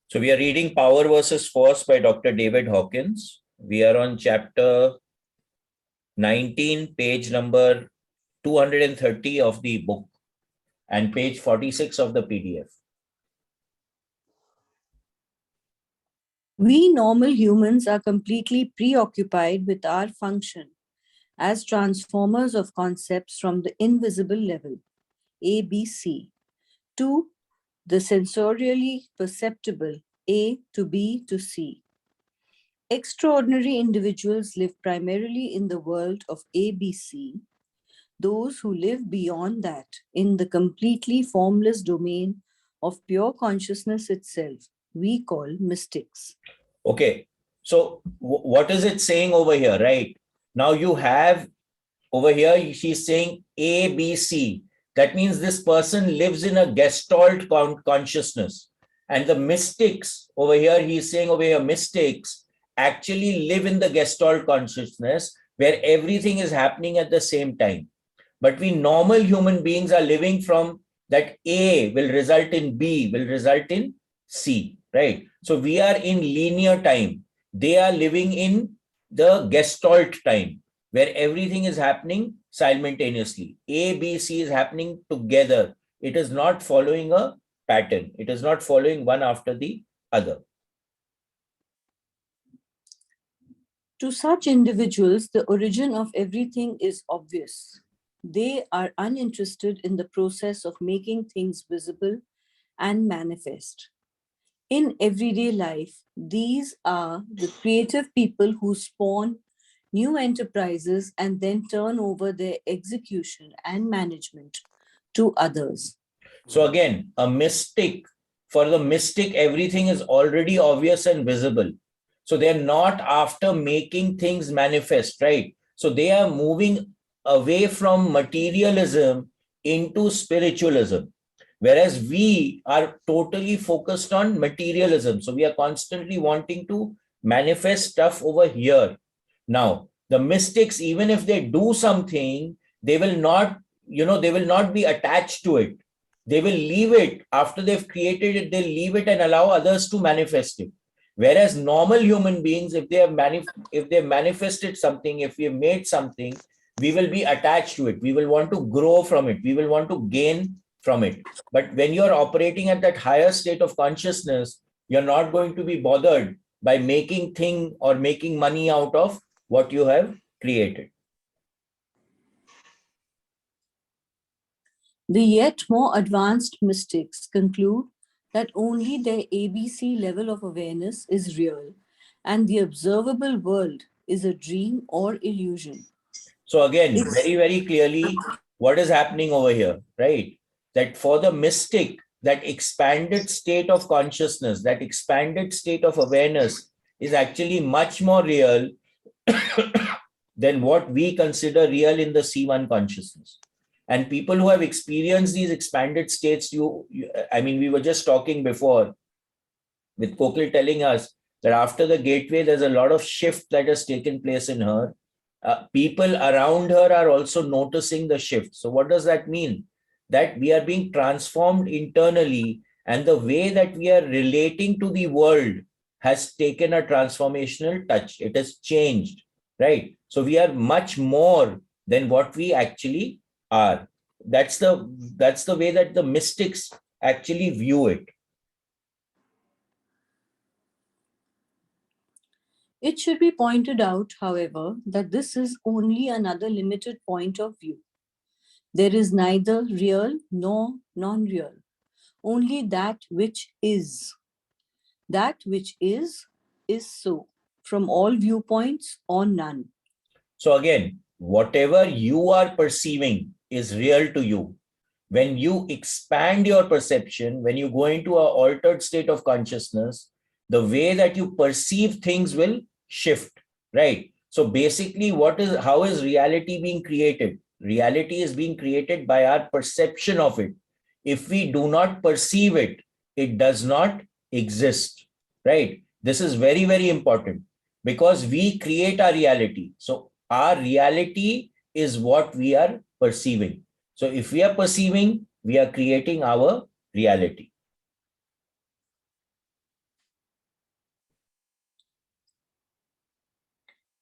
So we are reading Power versus Force by Dr. David Hawkins. We are on chapter 19, page number 230 of the book and page 46 of the PDF. We normal humans are completely preoccupied with our function as transformers of concepts from the invisible level, ABC, to the sensorially perceptible, A to B to C. Extraordinary individuals live primarily in the world of ABC. Those who live beyond that, in the completely formless domain of pure consciousness itself, we call mystics. Okay, so what is it saying over here, right? Now you have over here, she's saying A, B, C. That means this person lives in a gestalt consciousness. And the mystics over here, he's saying over here, mystics actually live in the gestalt consciousness where everything is happening at the same time. But we normal human beings are living from that A will result in B, will result in C, right? So we are in linear time. They are living in the gestalt time, where everything is happening simultaneously. A, B, C is happening together. It is not following a pattern. It is not following one after the other. To such individuals, the origin of everything is obvious. They are uninterested in the process of making things visible and manifest. In everyday life, these are the creative people who spawn new enterprises and then turn over their execution and management to others. So again, a mystic, for the mystic, everything is already obvious and visible. So they're not after making things manifest, right? So they are moving away from materialism into spiritualism. Whereas we are totally focused on materialism. So we are constantly wanting to manifest stuff over here. Now, the mystics, even if they do something, they will not, they will not be attached to it. They will leave it after they've created it. They'll leave it and allow others to manifest it. Whereas normal human beings, if they have manifested something, if we have made something, we will be attached to it. We will want to grow from it. We will want to gain from it. But when you're operating at that higher state of consciousness, you're not going to be bothered by making thing or making money out of what you have created. The yet more advanced mystics conclude that only their ABC level of awareness is real and the observable world is a dream or illusion. So again, very, very clearly, what is happening over here, right? That for the mystic, that expanded state of consciousness, that expanded state of awareness is actually much more real than what we consider real in the C1 consciousness. And people who have experienced these expanded states, we were just talking before with Kokil telling us that after the gateway, there's a lot of shift that has taken place in her. People around her are also noticing the shift. So what does that mean? That we are being transformed internally, and the way that we are relating to the world has taken a transformational touch. It has changed, right? So we are much more than what we actually are. That's the way that the mystics actually view it. It should be pointed out, however, that this is only another limited point of view. There is neither real nor non-real, only that which is. That which is so, from all viewpoints or none. So again, whatever you are perceiving is real to you. When you expand your perception, when you go into an altered state of consciousness, the way that you perceive things will shift, right? So basically, how is reality being created? Reality is being created by our perception of it. If we do not perceive it, it does not exist, right? This is very, very important because we create our reality. So our reality is what we are perceiving. So if we are perceiving, we are creating our reality.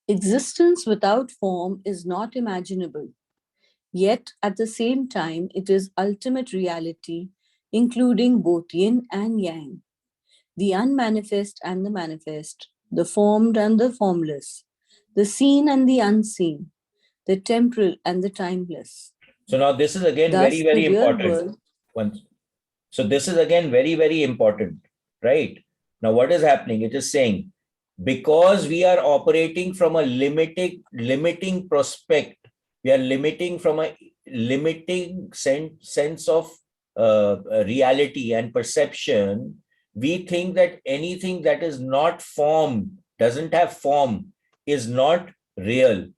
Existence without form is not imaginable. Yet, at the same time, it is ultimate reality, including both yin and yang, the unmanifest and the manifest, the formed and the formless, the seen and the unseen, the temporal and the timeless. So now this is again very, Thus, the very real important. world. So this is again very, very important, right? Now, what is happening? It is saying, because we are operating from a limiting prospect, we are limiting from a limiting sense of reality and perception. We think that anything that is not form, doesn't have form, is not real.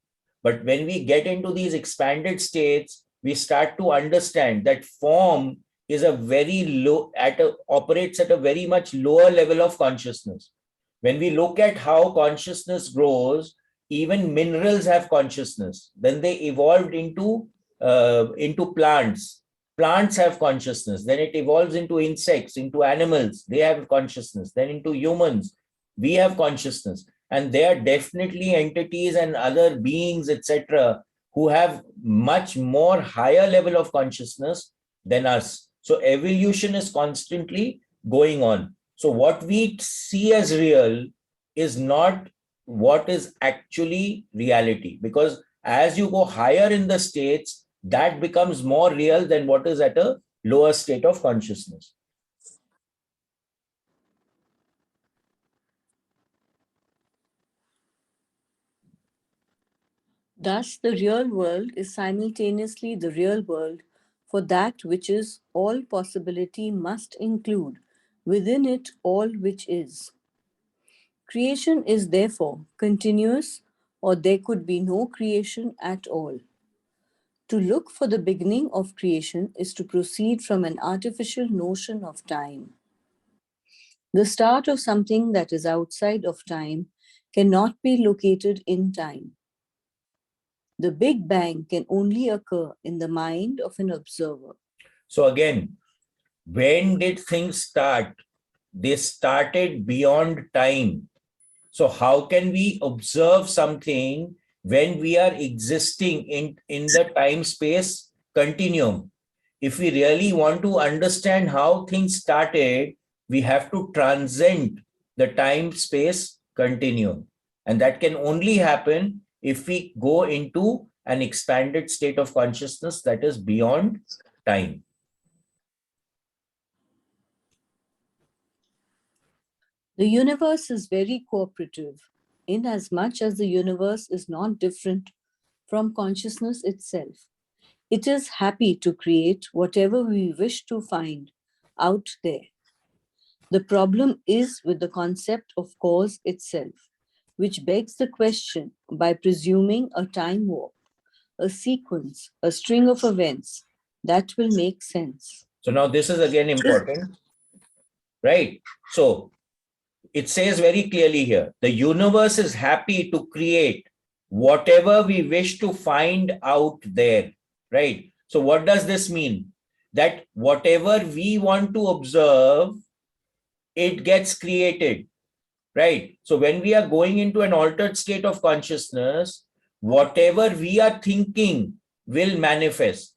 But when we get into these expanded states, we start to understand that form is a very low operates at a very much lower level of consciousness. When we look at how consciousness grows, even minerals have consciousness. Then they evolved into plants. Plants have consciousness. Then it evolves into insects, into animals. They have consciousness. Then into humans, we have consciousness. And there are definitely entities and other beings, etc., who have much more higher level of consciousness than us. So evolution is constantly going on. So what we see as real is not what is actually reality, because as you go higher in the states, that becomes more real than what is at a lower state of consciousness. Thus, the real world is simultaneously the real world, for that which is all possibility must include within it all which is. Creation is therefore continuous, or there could be no creation at all. To look for the beginning of creation is to proceed from an artificial notion of time. The start of something that is outside of time cannot be located in time. The Big Bang can only occur in the mind of an observer. So again, when did things start? They started beyond time. So how can we observe something when we are existing in the time-space continuum? If we really want to understand how things started, we have to transcend the time-space continuum. And that can only happen if we go into an expanded state of consciousness that is beyond time. The universe is very cooperative, inasmuch as the universe is not different from consciousness itself. It is happy to create whatever we wish to find out there. The problem is with the concept of cause itself, which begs the question by presuming a time warp, a sequence, a string of events that will make sense. So now this is again important, right? So it says very clearly here, the universe is happy to create whatever we wish to find out there, right? So what does this mean? That whatever we want to observe, it gets created, right? So when we are going into an altered state of consciousness, whatever we are thinking will manifest.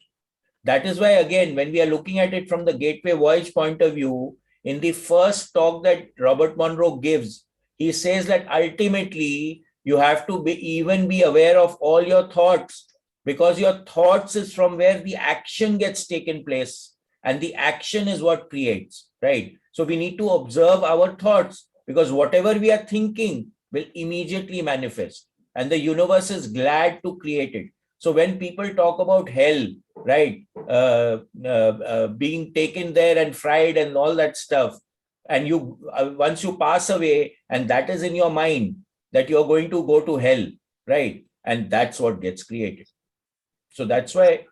That is why, again, when we are looking at it from the Gateway Voyage point of view, in the first talk that Robert Monroe gives, he says that ultimately you have to be aware of all your thoughts, because your thoughts is from where the action gets taken place, and the action is what creates, right? So we need to observe our thoughts, because whatever we are thinking will immediately manifest, and the universe is glad to create it. So when people talk about hell, right, being taken there and fried and all that stuff, and you once you pass away, and that is in your mind that you're going to go to hell, right, and that's what gets created. So that's why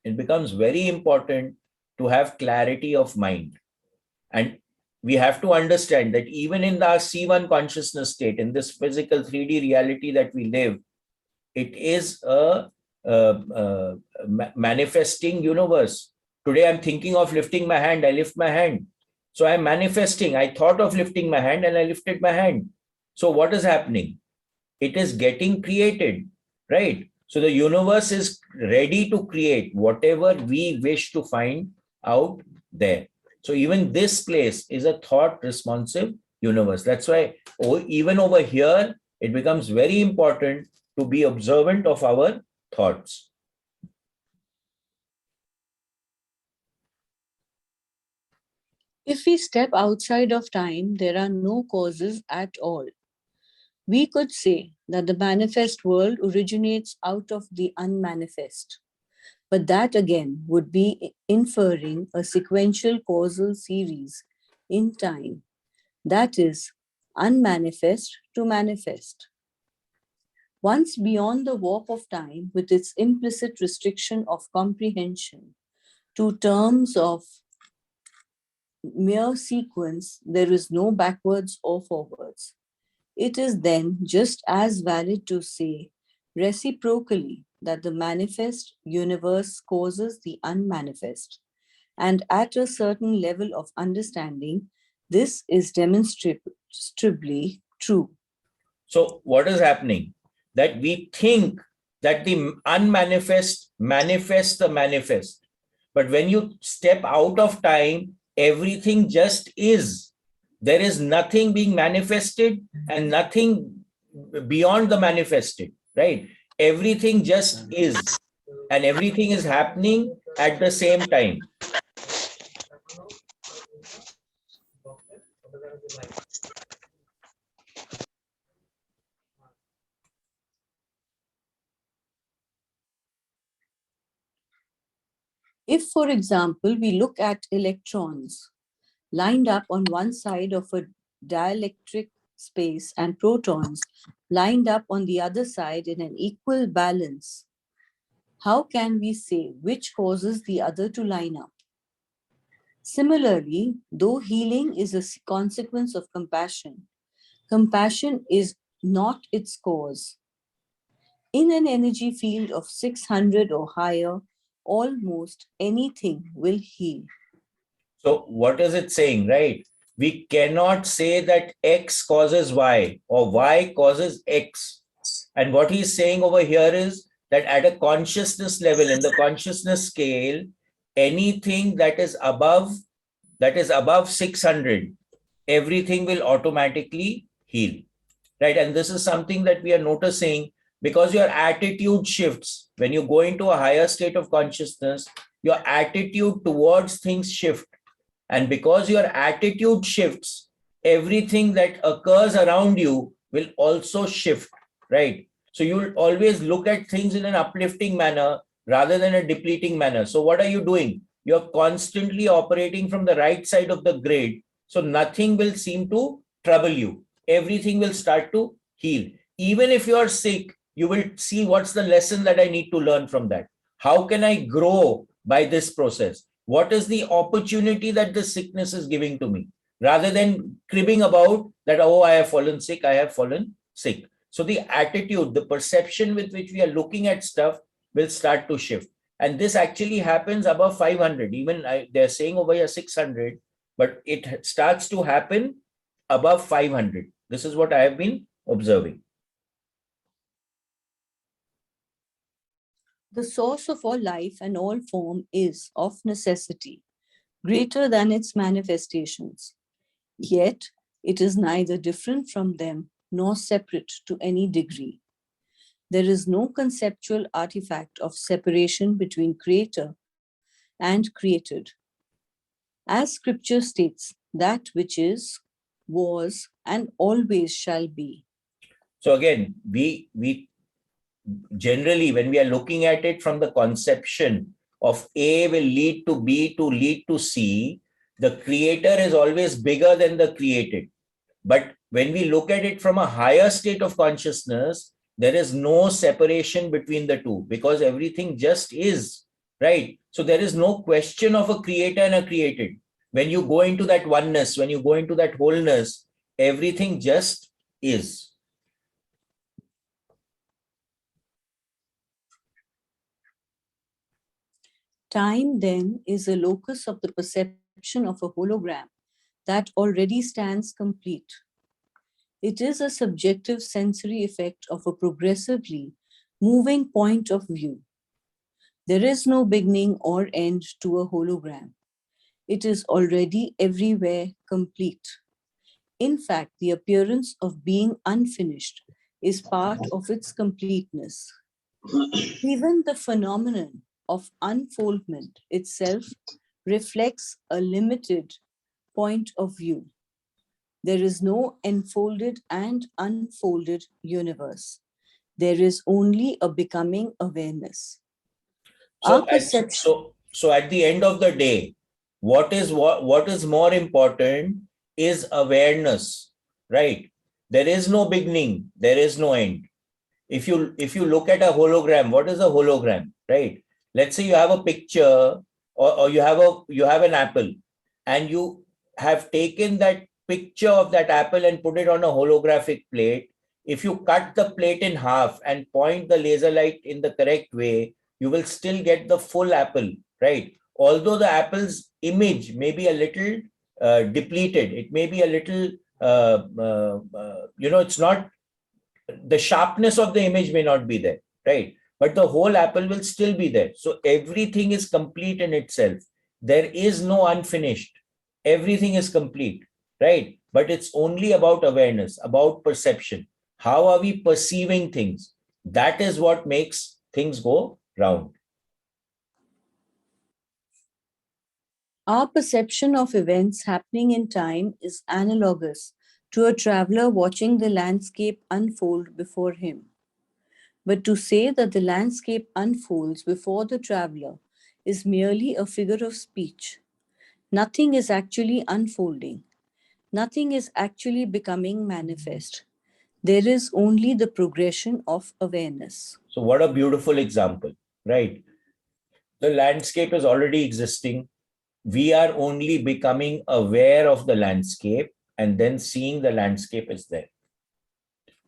it becomes very important to have clarity of mind. And we have to understand that even in our C1 consciousness state, in this physical 3D reality that we live, it is a manifesting universe. Today, I'm thinking of lifting my hand, I lift my hand. So I'm manifesting. I thought of lifting my hand and I lifted my hand. So what is happening? it is getting created, right? So the universe is ready to create whatever we wish to find out there. So even this place is a thought responsive universe. That's why even over here, it becomes very important to be observant of our thoughts. If we step outside of time, there are no causes at all. We could say that the manifest world originates out of the unmanifest. But that again would be inferring a sequential causal series in time, that is, unmanifest to manifest. Once beyond the warp of time with its implicit restriction of comprehension to terms of mere sequence, there is no backwards or forwards. It is then just as valid to say reciprocally that the manifest universe causes the unmanifest. And at a certain level of understanding, this is demonstrably true. So what is happening? That we think that the unmanifest manifests the manifest. But when you step out of time, everything just is. There is nothing being manifested and nothing beyond the manifested, right? Everything just is. And everything is happening at the same time. If, for example, we look at electrons lined up on one side of a dielectric space and protons lined up on the other side in an equal balance, how can we say which causes the other to line up? Similarly, though healing is a consequence of compassion, compassion is not its cause. In an energy field of 600 or higher, almost anything will heal. So what is it saying, right? We cannot say that X causes Y or Y causes X. And what he's saying over here is that at a consciousness level, in the consciousness scale, anything that is above 600, everything will automatically heal, right? And this is something that we are noticing because your attitude shifts. When you go into a higher state of consciousness, your attitude towards things shift. And because your attitude shifts, everything that occurs around you will also shift, right? So you will always look at things in an uplifting manner rather than a depleting manner. So what are you doing? You're constantly operating from the right side of the grid. So nothing will seem to trouble you. Everything will start to heal. Even if you are sick, you will see what's the lesson that I need to learn from that. How can I grow by this process? What is the opportunity that the sickness is giving to me? Rather than cribbing about that, oh, I have fallen sick, I have fallen sick. So the attitude, the perception with which we are looking at stuff will start to shift. And this actually happens above 500. Even they're saying over here 600, but it starts to happen above 500. This is what I have been observing. The source of all life and all form is, of necessity, greater than its manifestations. Yet, it is neither different from them nor separate to any degree. There is no conceptual artifact of separation between creator and created. As scripture states, that which is, was, and always shall be. So again, we generally, when we are looking at it from the conception of A will lead to B to lead to C, the creator is always bigger than the created. But when we look at it from a higher state of consciousness, there is no separation between the two because everything just is, right? So there is no question of a creator and a created. When you go into that oneness, when you go into that wholeness, everything just is. Time, then, is a locus of the perception of a hologram that already stands complete. It is a subjective sensory effect of a progressively moving point of view. There is no beginning or end to a hologram. It is already everywhere complete. In fact, the appearance of being unfinished is part of its completeness. Even the phenomenon of unfoldment itself reflects a limited point of view. There is no enfolded and unfolded universe. There is only a becoming awareness. Our perception. So at the end of the day, what is more important is awareness, right? There is no beginning, there is no end. If you look at a hologram, what is a hologram, right? Let's say you have a picture, or you have an apple, and you have taken that picture of that apple and put it on a holographic plate. If you cut the plate in half and point the laser light in the correct way, you will still get the full apple, right? Although the apple's image may be a little depleted, it may be a little, it's not, the sharpness of the image may not be there, right? But the whole apple will still be there. So everything is complete in itself. There is no unfinished. Everything is complete, right? But it's only about awareness, about perception. How are we perceiving things? That is what makes things go round. Our perception of events happening in time is analogous to a traveler watching the landscape unfold before him. But to say that the landscape unfolds before the traveler is merely a figure of speech. Nothing is actually unfolding. Nothing is actually becoming manifest. There is only the progression of awareness. So what a beautiful example, right? The landscape is already existing. We are only becoming aware of the landscape and then seeing the landscape is there.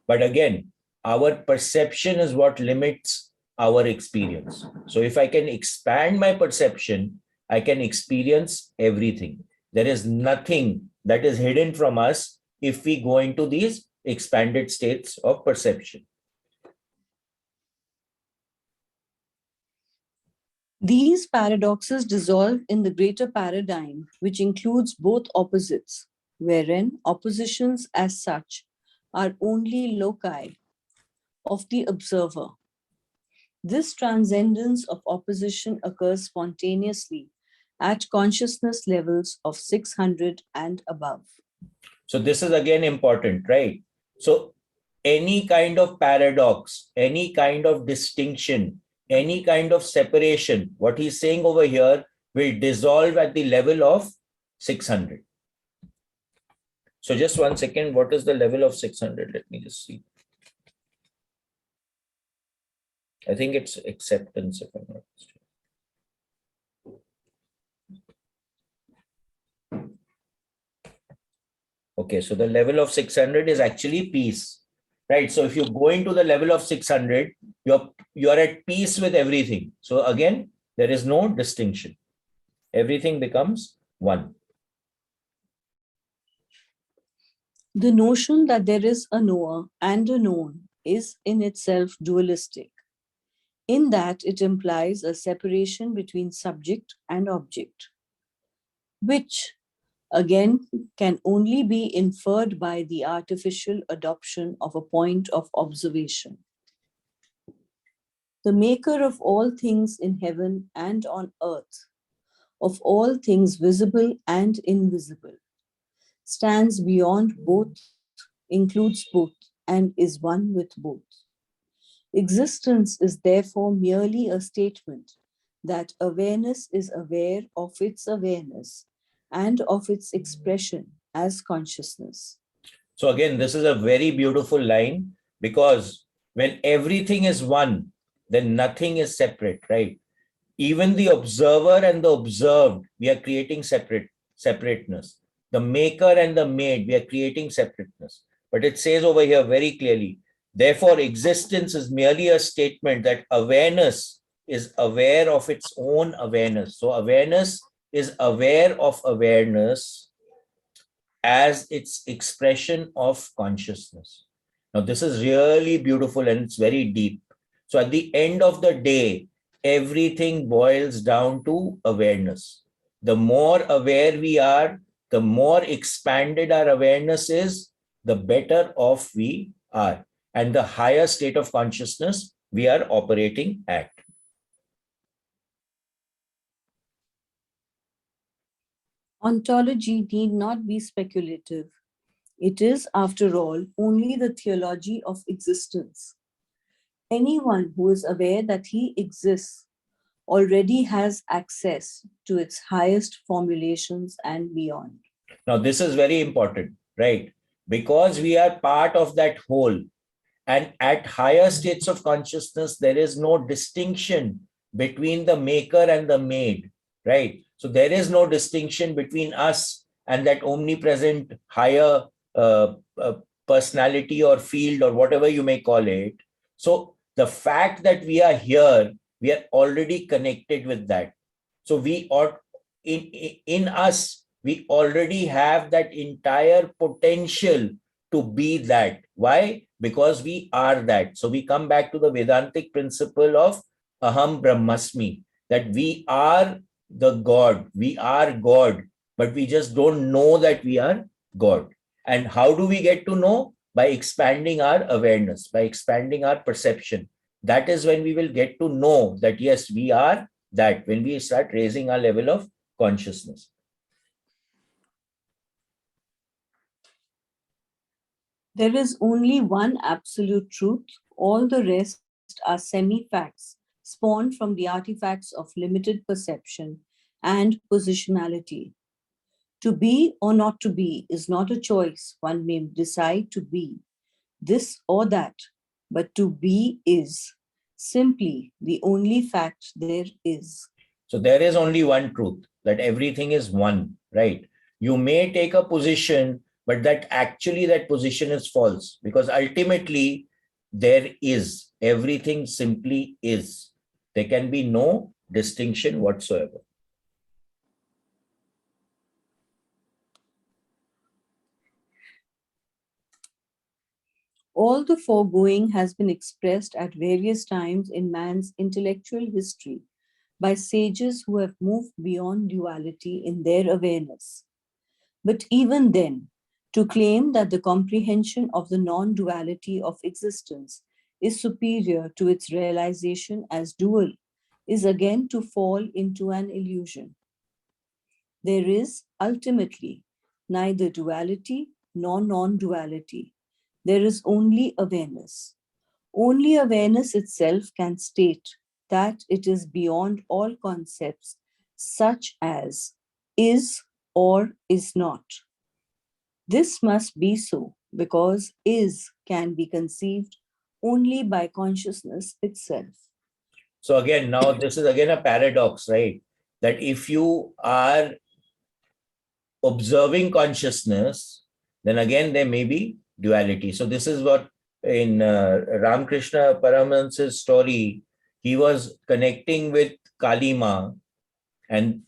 But again, our perception is what limits our experience. So if I can expand my perception, I can experience everything. There is nothing that is hidden from us if we go into these expanded states of perception. These paradoxes dissolve in the greater paradigm, which includes both opposites, wherein oppositions as such are only loci of the observer. This transcendence of opposition occurs spontaneously at consciousness levels of 600 and above. So this is again important, right? So any kind of paradox, any kind of distinction, any kind of separation, what he's saying over here will dissolve at the level of 600. So just 1 second, what is the level of 600? Let me just see. I think it's acceptance, if I'm not mistaken. Okay, so the level of 600 is actually peace, right? So if you go into the level of 600, you're at peace with everything. So again, there is no distinction. Everything becomes one. The notion that there is a knower and a known is in itself dualistic, in that it implies a separation between subject and object, which again can only be inferred by the artificial adoption of a point of observation. The maker of all things in heaven and on earth, of all things visible and invisible, stands beyond both, includes both, and is one with both. Existence is therefore merely a statement that awareness is aware of its awareness and of its expression as consciousness. So again, this is a very beautiful line, because when everything is one, then nothing is separate, right? Even the observer and the observed, we are creating separateness. The maker and the made, we are creating separateness. But it says over here very clearly, therefore, existence is merely a statement that awareness is aware of its own awareness. So awareness is aware of awareness, as its expression of consciousness. Now, this is really beautiful and it's very deep. So at the end of the day, everything boils down to awareness. The more aware we are, the more expanded our awareness is, the better off we are, and the higher state of consciousness we are operating at. Ontology need not be speculative. It is, after all, only the theology of existence. Anyone who is aware that he exists already has access to its highest formulations and beyond. Now, this is very important, right? Because we are part of that whole. And at higher states of consciousness, there is no distinction between the maker and the made, right? So there is no distinction between us and that omnipresent higher personality or field or whatever you may call it. So the fact that we are here, we are already connected with that. So we are in us, we already have that entire potential to be that. Why? Because we are that. So we come back to the Vedantic principle of Aham Brahmasmi, that we are the God. We are God, but we just don't know that we are God. And how do we get to know? By expanding our awareness, by expanding our perception. That is when we will get to know that, yes, we are that, when we start raising our level of consciousness. There is only one absolute truth. All the rest are semi-facts spawned from the artifacts of limited perception and positionality. To be or not to be is not a choice one may decide to be this or that, but to be is simply the only fact there is. So there is only one truth, that everything is one, right? You may take a position, but that actually that position is false, because ultimately there is, everything simply is. There can be no distinction whatsoever. All the foregoing has been expressed at various times in man's intellectual history by sages who have moved beyond duality in their awareness. But even then, to claim that the comprehension of the non-duality of existence is superior to its realization as dual is again to fall into an illusion. There is ultimately neither duality nor non-duality. There is only awareness. Only awareness itself can state that it is beyond all concepts such as is or is not. This must be so because is can be conceived only by consciousness itself. So again, now this is again a paradox, right? That if you are observing consciousness, then again there may be duality. So this is what in Ramakrishna Paramahansa's story, he was connecting with Kalima, and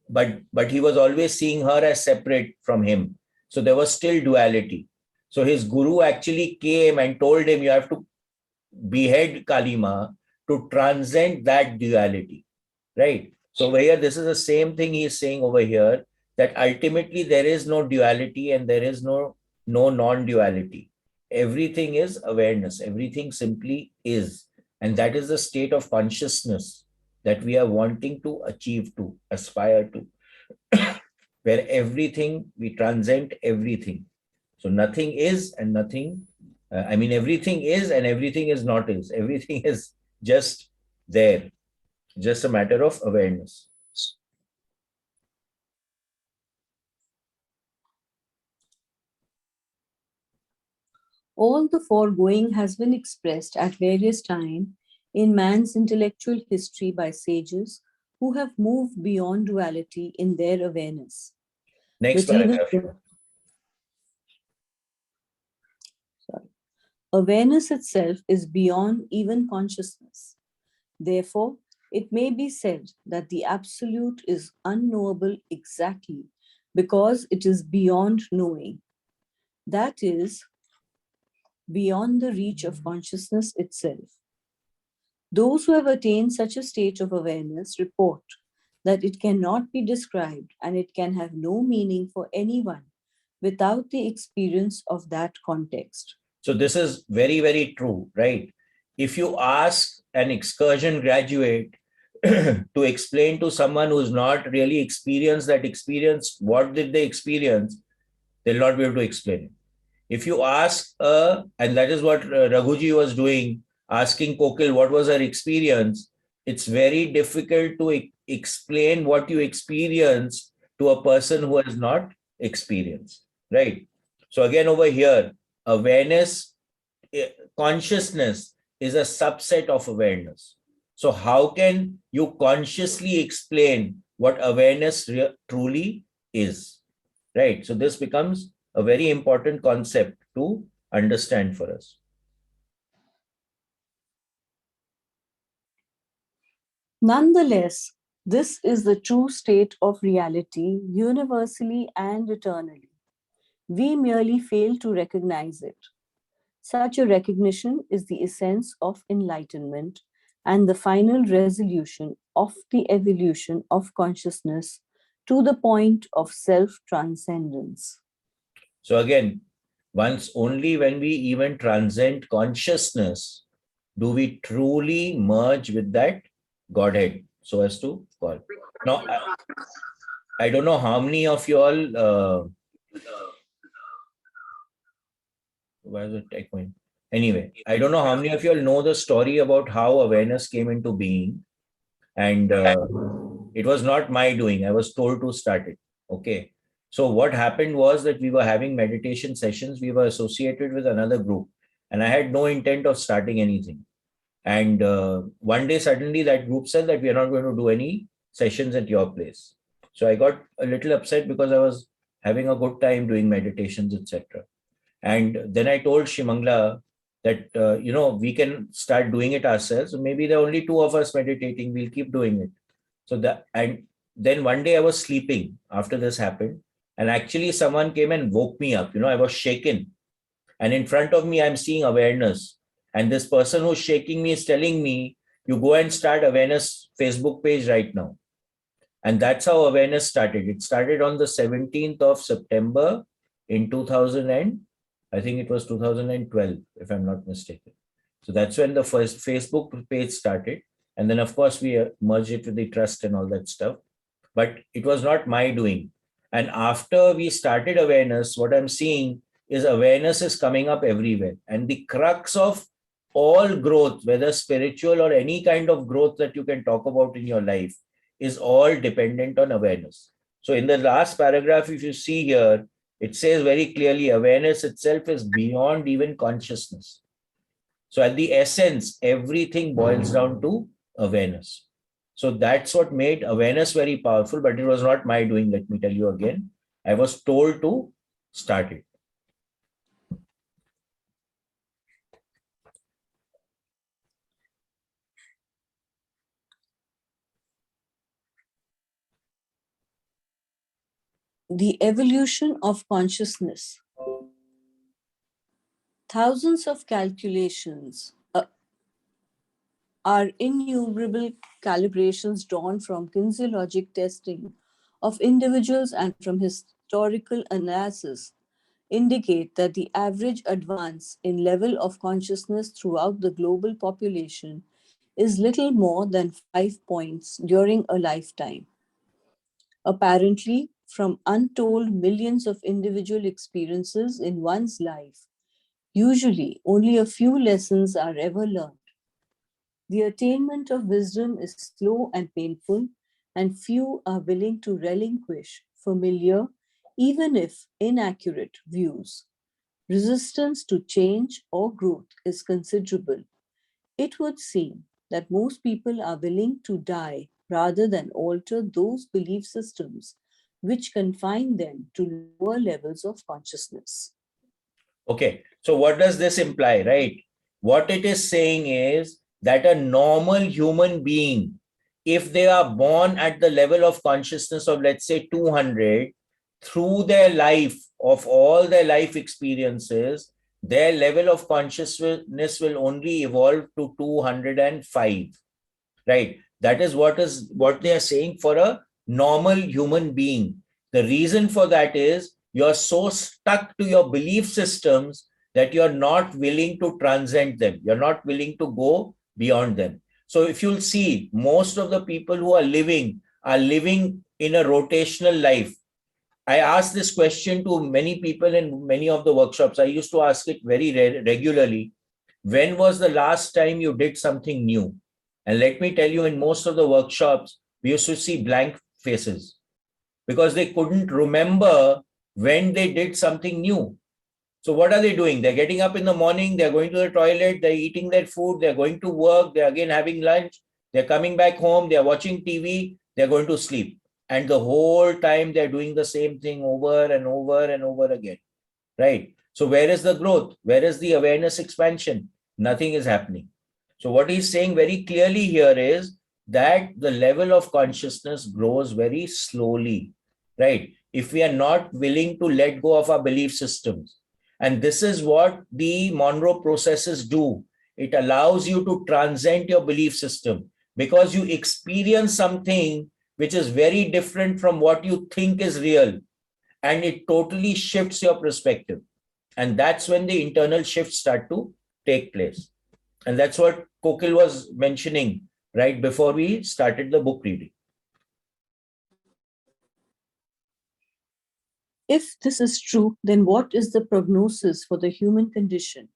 but he was always seeing her as separate from him. So there was still duality. So his guru actually came and told him, you have to behead Kalima to transcend that duality, right? So over here, this is the same thing he is saying over here, that ultimately there is no duality and there is no non-duality. Everything is awareness. Everything simply is. And that is the state of consciousness that we are wanting to achieve, to aspire to, where everything, we transcend everything. So nothing is and nothing, everything is and everything is not is. Everything is just there, just a matter of awareness. All the foregoing has been expressed at various times in man's intellectual history by sages who have moved beyond duality in their awareness. Next But even paragraph. awareness itself is beyond even consciousness. Therefore, it may be said that the absolute is unknowable exactly because it is beyond knowing. That is, beyond the reach of consciousness itself. Those who have attained such a state of awareness report that it cannot be described and it can have no meaning for anyone without the experience of that context. So this is very, very true, right? If you ask an excursion graduate to explain to someone who's not really experienced that experience, what did they experience, they'll not be able to explain it. If you ask, and that is what Raghuji was doing, asking Kokil what was her experience, it's very difficult to explain what you experienced to a person who has not experienced, right? So again, over here, awareness, consciousness is a subset of awareness. So how can you consciously explain what awareness truly is, right? So this becomes a very important concept to understand for us. Nonetheless, this is the true state of reality universally and eternally. We merely fail to recognize it. Such a recognition is the essence of enlightenment and the final resolution of the evolution of consciousness to the point of self-transcendence. So again, once only when we even transcend consciousness do we truly merge with that Godhead, so as to call. Now, I don't know how many of you all, why is it echoing? Anyway, I don't know how many of you all know the story about how awareness came into being. And it was not my doing. I was told to start it. Okay. So what happened was that we were having meditation sessions. We were associated with another group, and I had no intent of starting anything. And one day, suddenly, that group said that we are not going to do any sessions at your place. So I got a little upset because I was having a good time doing meditations, etc. And then I told Shimangla that, we can start doing it ourselves. Maybe there are only two of us meditating. We'll keep doing it. So that, and then one day I was sleeping after this happened. And actually someone came and woke me up. I was shaken. And in front of me, I'm seeing awareness. And this person who's shaking me is telling me, you go and start awareness Facebook page right now. And that's how awareness started. It started on the 17th of September in 2000 and I think it was 2012, if I'm not mistaken. So that's when the first Facebook page started. And then, of course, we merged it with the trust and all that stuff. But it was not my doing. And after we started awareness, what I'm seeing is awareness is coming up everywhere. And the crux of all growth, whether spiritual or any kind of growth that you can talk about in your life, is all dependent on awareness. So in the last paragraph, if you see here, it says very clearly, awareness itself is beyond even consciousness. So at the essence, everything boils down to awareness. So that's what made awareness very powerful, but it was not my doing, let me tell you again. I was told to start it. The evolution of consciousness. Thousands of calculations are innumerable calibrations drawn from kinesiologic testing of individuals and from historical analysis indicate that the average advance in level of consciousness throughout the global population is little more than 5 points during a lifetime. Apparently, from untold millions of individual experiences in one's life, usually only a few lessons are ever learned. The attainment of wisdom is slow and painful, and few are willing to relinquish familiar, even if inaccurate, views. Resistance to change or growth is considerable. It would seem that most people are willing to die rather than alter those belief systems which confine them to lower levels of consciousness. Okay, so what does this imply, right? What it is saying is that a normal human being, if they are born at the level of consciousness of, let's say, 200, through their life, of all their life experiences, their level of consciousness will only evolve to 205, right? That is what they are saying for a normal human being. The reason for that is you're so stuck to your belief systems that you're not willing to transcend them. You're not willing to go beyond them. So if you'll see, most of the people who are living in a rotational life. I ask this question to many people in many of the workshops. I used to ask it very regularly. When was the last time you did something new? And let me tell you, in most of the workshops, we used to see blank faces because they couldn't remember when they did something new. So what are they doing? They're getting up in the morning, they're going to the toilet, they're eating their food, they're going to work, they're again having lunch, they're coming back home, they're watching TV, they're going to sleep. And the whole time they're doing the same thing over and over and over again, right? So where is the growth? Where is the awareness expansion? Nothing is happening. So what he's saying very clearly here is that the level of consciousness grows very slowly, right? If we are not willing to let go of our belief systems. And this is what the Monroe processes do. It allows you to transcend your belief system because you experience something which is very different from what you think is real. And it totally shifts your perspective. And that's when the internal shifts start to take place. And that's what Kokil was mentioning right before we started the book reading. If this is true, then what is the prognosis for the human condition?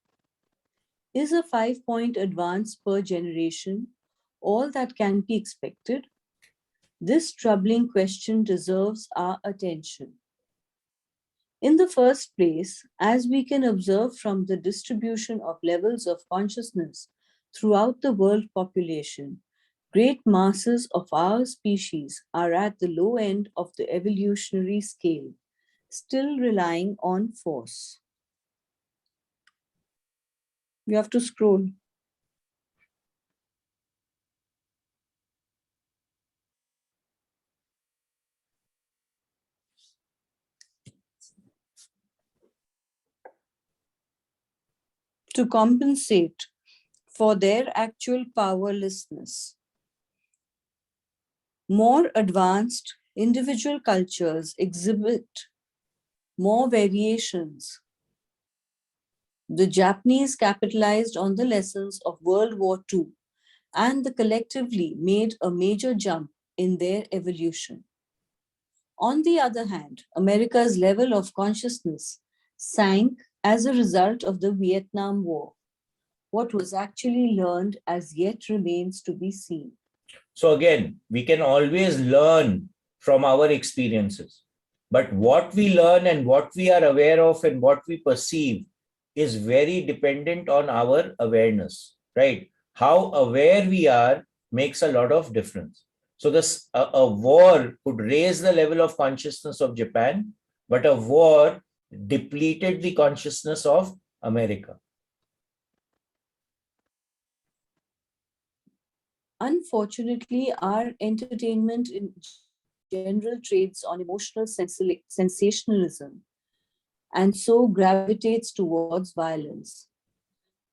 Is a 5-point advance per generation all that can be expected? This troubling question deserves our attention. In the first place, as we can observe from the distribution of levels of consciousness throughout the world population, great masses of our species are at the low end of the evolutionary scale, still relying on force. You have to scroll. To compensate for their actual powerlessness. More advanced individual cultures exhibit more variations. The Japanese capitalized on the lessons of World War II and collectively made a major jump in their evolution. On the other hand, America's level of consciousness sank as a result of the Vietnam War. What was actually learned as yet remains to be seen. So again, we can always learn from our experiences. But what we learn and what we are aware of and what we perceive is very dependent on our awareness, right? How aware we are makes a lot of difference. So a war could raise the level of consciousness of Japan, but a war depleted the consciousness of America. Unfortunately, our entertainment in general trades on emotional sensationalism and so gravitates towards violence.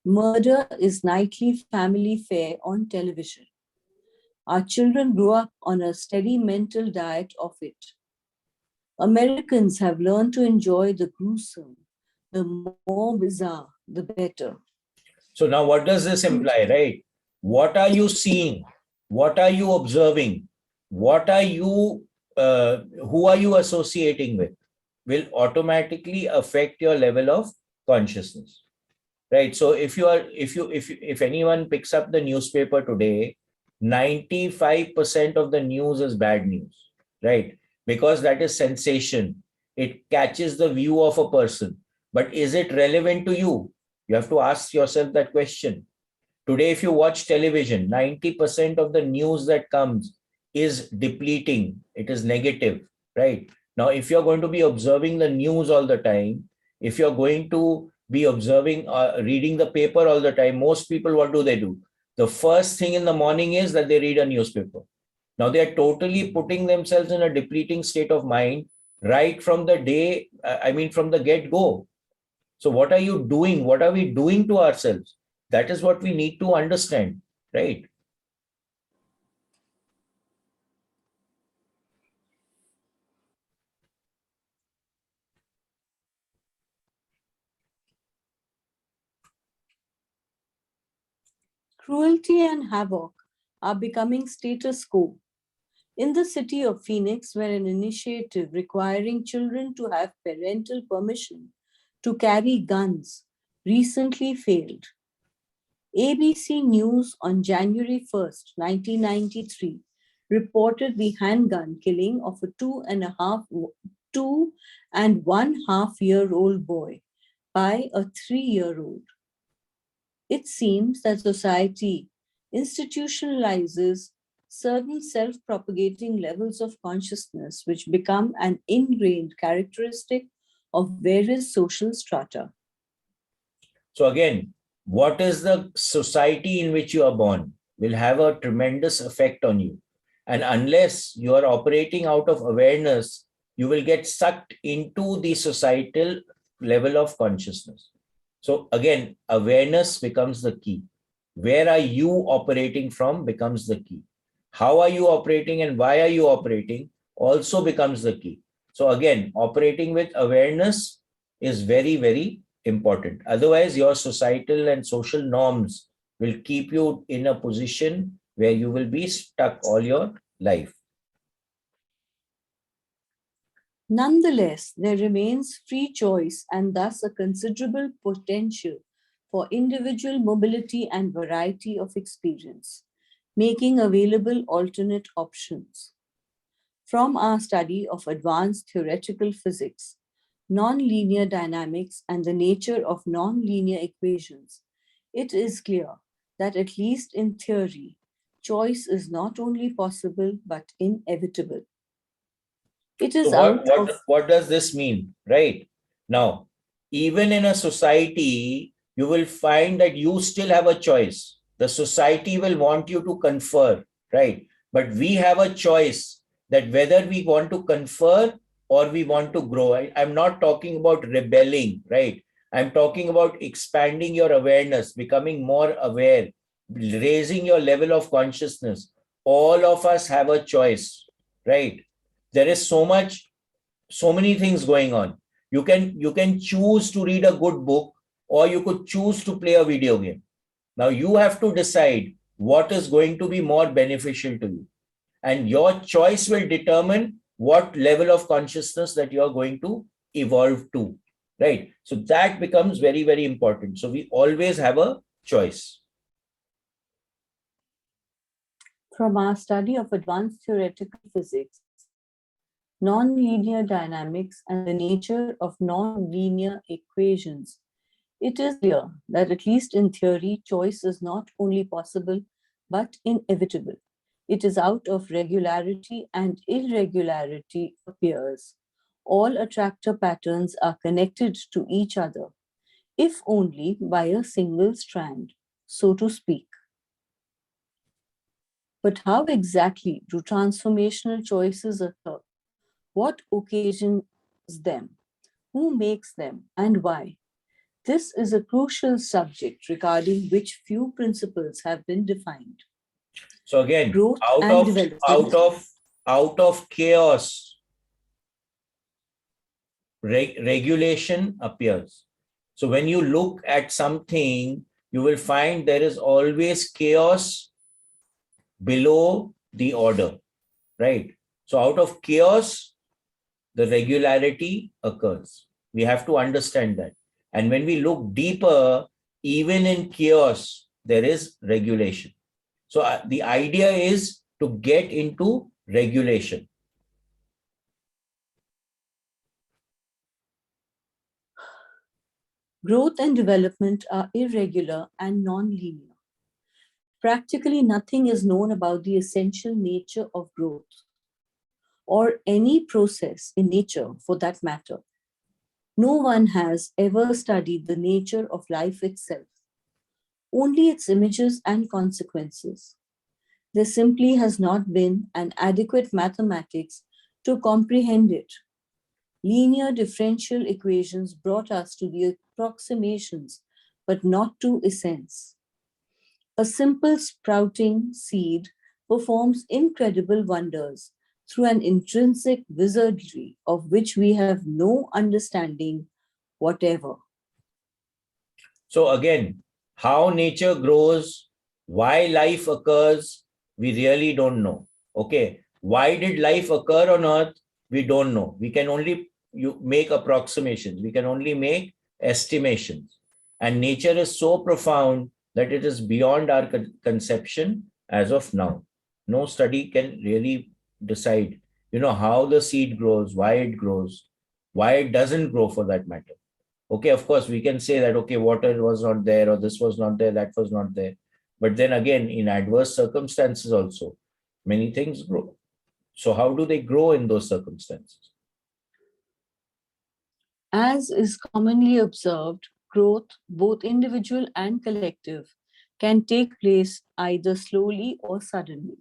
Murder is nightly family fare on television. Our children grow up on a steady mental diet of it. Americans have learned to enjoy the gruesome. The more bizarre, the better. So now what does this imply, right? What are you seeing? What are you observing? What are you, who are you associating with? Will automatically affect your level of consciousness, right? So if anyone picks up the newspaper today, 95% of the news is bad news, right? Because that is sensation. It catches the view of a person. But is it relevant to you? You have to ask yourself that question. Today, if you watch television, 90% of the news that comes is depleting. It is negative, right? Now, if you're going to be observing the news all the time, if you're going to be observing, reading the paper all the time, most people, what do they do? The first thing in the morning is that they read a newspaper. Now, they are totally putting themselves in a depleting state of mind right from the day, from the get-go. So what are you doing? What are we doing to ourselves? That is what we need to understand, right? Cruelty and havoc are becoming status quo. In the city of Phoenix, where an initiative requiring children to have parental permission to carry guns recently failed, ABC News on January 1st, 1993, reported the handgun killing of a two and one half year old boy by a 3-year-old. It seems that society institutionalizes certain self propagating levels of consciousness which become an ingrained characteristic of various social strata. So again, what is the society in which you are born will have a tremendous effect on you. And unless you are operating out of awareness, you will get sucked into the societal level of consciousness. So again, awareness becomes the key. Where are you operating from becomes the key. How are you operating and why are you operating also becomes the key. So again, operating with awareness is very, very important. Otherwise, your societal and social norms will keep you in a position where you will be stuck all your life. Nonetheless, there remains free choice and thus a considerable potential for individual mobility and variety of experience, making available alternate options. From our study of advanced theoretical physics, nonlinear dynamics, and the nature of nonlinear equations, it is clear that, at least in theory, choice is not only possible but inevitable. It So is out of what does this mean, right? Now, even in a society, you will find that you still have a choice. The society will want you to confer, right? But we have a choice that whether we want to confer or we want to grow. I'm not talking about rebelling, right? I'm talking about expanding your awareness, becoming more aware, raising your level of consciousness. All of us have a choice, right? There is so many things going on. You can choose to read a good book, or you could choose to play a video game. Now you have to decide what is going to be more beneficial to you, and your choice will determine what level of consciousness that you are going to evolve to, right? So that becomes very, very important. So we always have a choice. from our study of advanced theoretical physics, nonlinear dynamics, and the nature of nonlinear equations, it is clear that, at least in theory, choice is not only possible but inevitable. It is out of regularity and irregularity appears. All attractor patterns are connected to each other, if only by a single strand, so to speak. But how exactly do transformational choices occur? What occasions them? Who makes them? And why? This is a crucial subject regarding which few principles have been defined. So again, Growth and development. out of chaos, regulation appears. So when you look at something, you will find there is always chaos below the order, right? So out of chaos, the regularity occurs. We have to understand that. And when we look deeper, even in chaos, there is regulation. So the idea is to get into regulation. Growth and development are irregular and non-linear. Practically nothing is known about the essential nature of growth or any process in nature for that matter. No one has ever studied the nature of life itself, only its images and consequences. There simply has not been an adequate mathematics to comprehend it. Linear differential equations brought us to the approximations, but not to essence. A simple sprouting seed performs incredible wonders through an intrinsic wizardry of which we have no understanding whatever. So again, how nature grows, why life occurs, we really don't know. Okay. Why did life occur on Earth? We don't know. We can only make approximations. We can only make estimations. And nature is so profound that it is beyond our conception as of now. No study can really decide, how the seed grows, why it doesn't grow for that matter. Okay, of course, we can say that, okay, water was not there, or this was not there, that was not there. But then again, in adverse circumstances also, many things grow. So how do they grow in those circumstances? As is commonly observed, growth, both individual and collective, can take place either slowly or suddenly.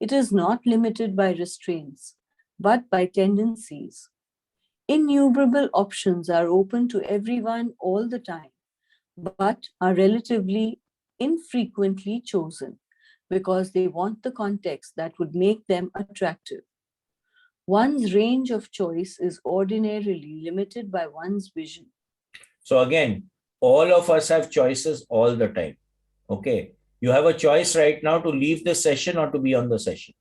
It is not limited by restraints, but by tendencies. Innumerable options are open to everyone all the time, but are relatively infrequently chosen because they want the context that would make them attractive. One's range of choice is ordinarily limited by one's vision. So again, all of us have choices all the time. Okay. You have a choice right now to leave the session or to be on the session.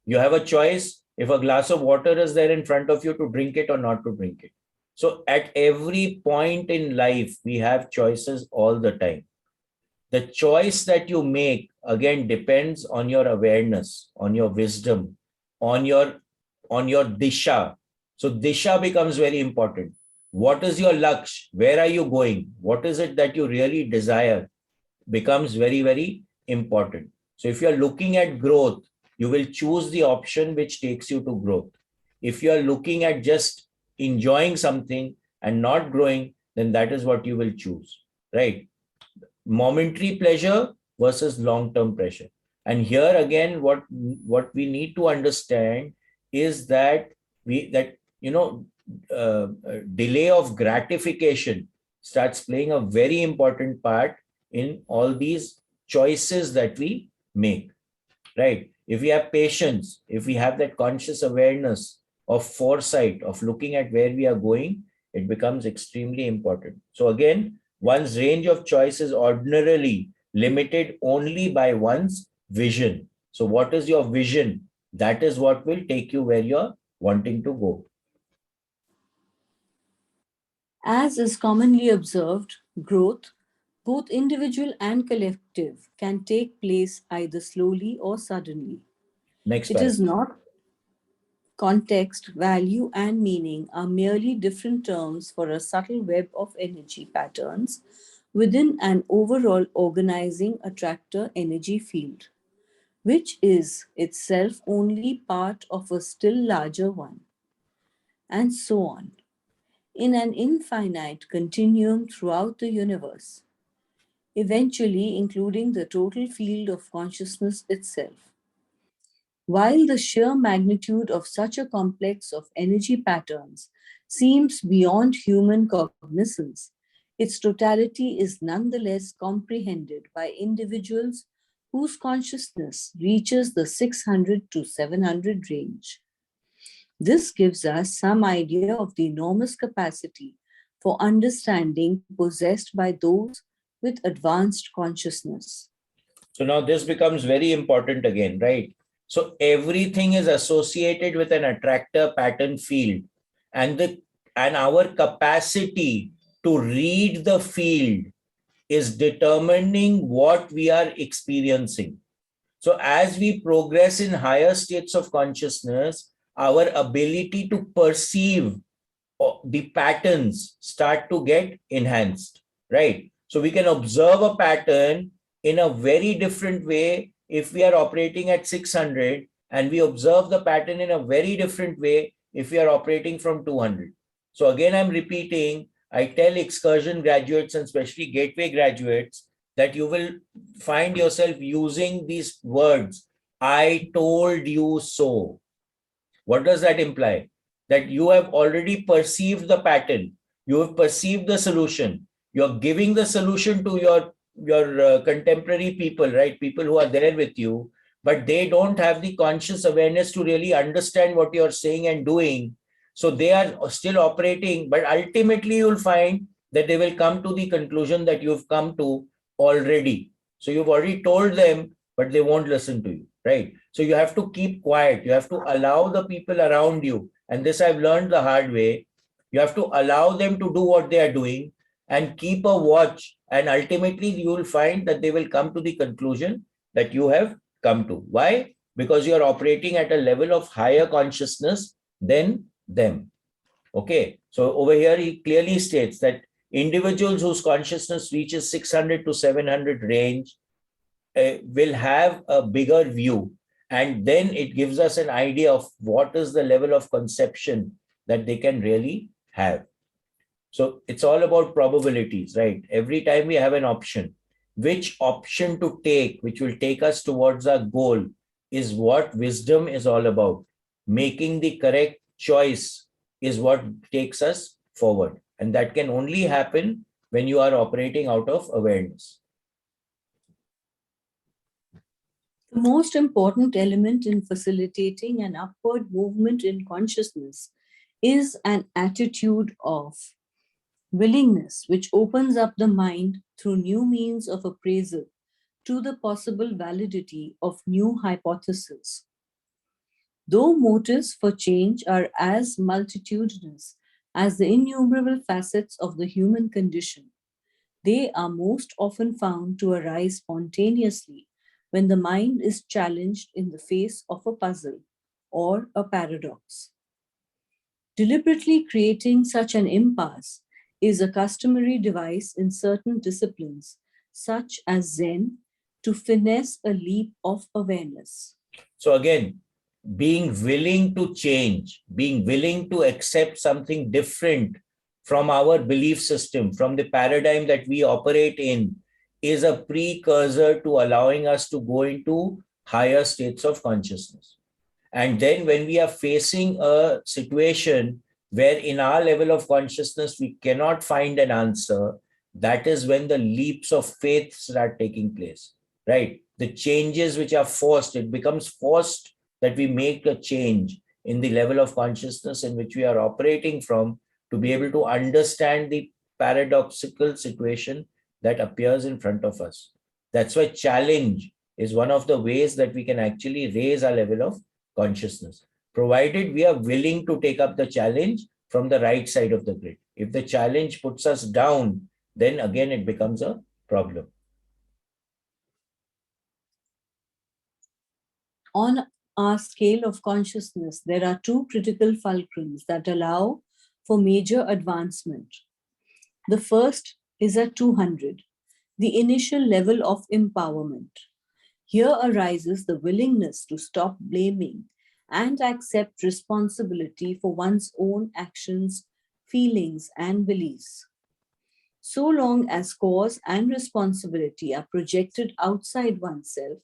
You have a choice if a glass of water is there in front of you to drink it or not to drink it. So at every point in life, we have choices all the time. The choice that you make again depends on your awareness, on your wisdom, on your disha. So disha becomes very important. What is your laksh? Where are you going? What is it that you really desire? Becomes very, very important. So if you're looking at growth, you will choose the option which takes you to growth. If you're looking at just enjoying something and not growing, then that is what you will choose, right? Momentary pleasure versus long-term pressure. And here again, what we need to understand is that delay of gratification starts playing a very important part in all these choices that we make, right? If we have patience, if we have that conscious awareness of foresight, of looking at where we are going, it becomes extremely important. So again, one's range of choice is ordinarily limited only by one's vision. So what is your vision? That is what will take you where you're wanting to go. As is commonly observed, growth, both individual and collective, can take place either slowly or suddenly. Next It is paragraph. not context, value, and meaning are merely different terms for a subtle web of energy patterns within an overall organizing attractor energy field, which is itself only part of a still larger one, and so on, in an infinite continuum throughout the universe, eventually including the total field of consciousness itself. While the sheer magnitude of such a complex of energy patterns seems beyond human cognizance, its totality is nonetheless comprehended by individuals whose consciousness reaches the 600 to 700 range. This gives us some idea of the enormous capacity for understanding possessed by those with advanced consciousness. So now this becomes very important again, right? So everything is associated with an attractor pattern field, and our capacity to read the field is determining what we are experiencing. So as we progress in higher states of consciousness, our ability to perceive the patterns start to get enhanced, right? So we can observe a pattern in a very different way if we are operating at 600, and we observe the pattern in a very different way if we are operating from 200. So again, I'm repeating, I tell excursion graduates and especially gateway graduates that you will find yourself using these words, I told you so. What does that imply? that you have already perceived the pattern. You have perceived the solution. You're giving the solution to your contemporary people, right? People who are there with you, but they don't have the conscious awareness to really understand what you're saying and doing. So they are still operating, but ultimately you'll find that they will come to the conclusion that you've come to already. So you've already told them, but they won't listen to you, right? So you have to keep quiet. You have to allow the people around you. And this I've learned the hard way. You have to allow them to do what they are doing and keep a watch. And ultimately, you will find that they will come to the conclusion that you have come to. Why? Because you are operating at a level of higher consciousness than them. Okay. So over here, he clearly states that individuals whose consciousness reaches 600 to 700 range will have a bigger view. And then it gives us an idea of what is the level of conception that they can really have. So it's all about probabilities, right? Every time we have an option, which option to take, which will take us towards our goal, is what wisdom is all about. Making the correct choice is what takes us forward. And that can only happen when you are operating out of awareness. The most important element in facilitating an upward movement in consciousness is an attitude of willingness, which opens up the mind through new means of appraisal to the possible validity of new hypotheses. Though motives for change are as multitudinous as the innumerable facets of the human condition, they are most often found to arise spontaneously when the mind is challenged in the face of a puzzle or a paradox. Deliberately creating such an impasse is a customary device in certain disciplines, such as Zen, to finesse a leap of awareness. So again, being willing to change, being willing to accept something different from our belief system, from the paradigm that we operate in, is a precursor to allowing us to go into higher states of consciousness. And then when we are facing a situation where in our level of consciousness we cannot find an answer, that is when the leaps of faith start taking place, right? The changes which are forced, it becomes forced that we make a change in the level of consciousness in which we are operating from to be able to understand the paradoxical situation that appears in front of us. That's why challenge is one of the ways that we can actually raise our level of consciousness, provided we are willing to take up the challenge from the right side of the grid. If the challenge puts us down, then again it becomes a problem. On our scale of consciousness, there are two critical fulcrums that allow for major advancement. The first is at 200, the initial level of empowerment. Here arises the willingness to stop blaming and accept responsibility for one's own actions, feelings, and beliefs. So long as cause and responsibility are projected outside oneself,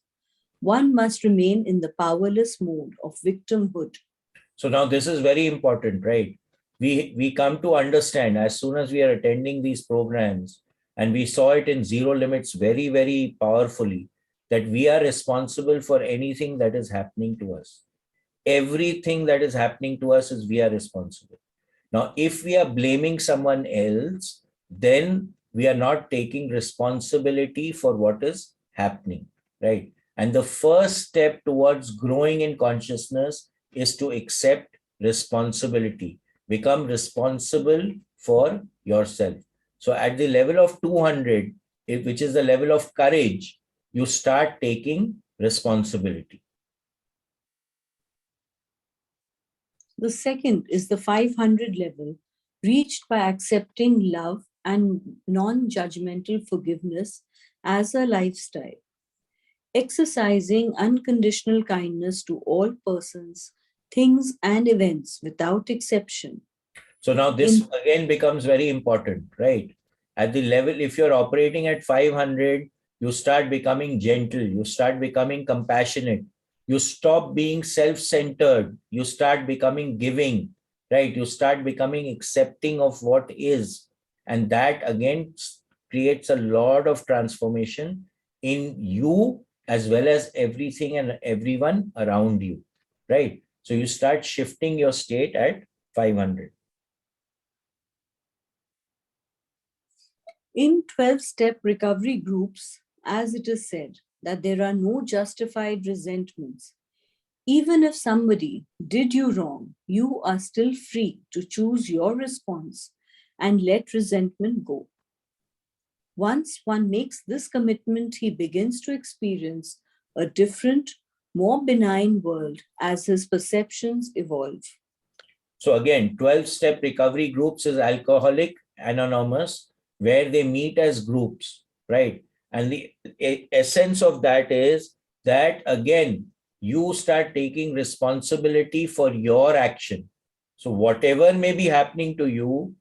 one must remain in the powerless mode of victimhood. So now this is very important, right? We come to understand as soon as we are attending these programs, and we saw it in Zero Limits very, very powerfully, that we are responsible for anything that is happening to us. Everything that is happening to us is we are responsible. Now, if we are blaming someone else, then we are not taking responsibility for what is happening, right? And the first step towards growing in consciousness is to accept responsibility, become responsible for yourself. So at the level of 200, which is the level of courage, you start taking responsibility. The second is the 500 level, reached by accepting love and non-judgmental forgiveness as a lifestyle. Exercising unconditional kindness to all persons, things, and events without exception. So now this again becomes very important, right? At the level, if you're operating at 500, you start becoming gentle, you start becoming compassionate, you stop being self-centered, you start becoming giving, right? You start becoming accepting of what is. And that again creates a lot of transformation in you as well as everything and everyone around you, right? So you start shifting your state at 500. In 12-step recovery groups, as it is said, that there are no justified resentments. Even if somebody did you wrong, you are still free to choose your response and let resentment go. Once one makes this commitment, he begins to experience a different, more benign world as his perceptions evolve. So again, 12-step recovery groups is Alcoholic Anonymous, where they meet as groups, right? And the essence of that is that, again, you start taking responsibility for your action. So whatever may be happening to you,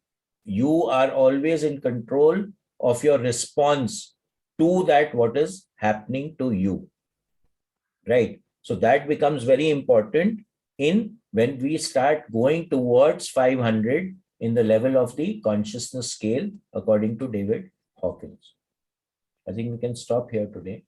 you are always in control of your response to that what is happening to you, right? So that becomes very important in when we start going towards 500 in the level of the consciousness scale, according to David Hawkins. I think we can stop here today.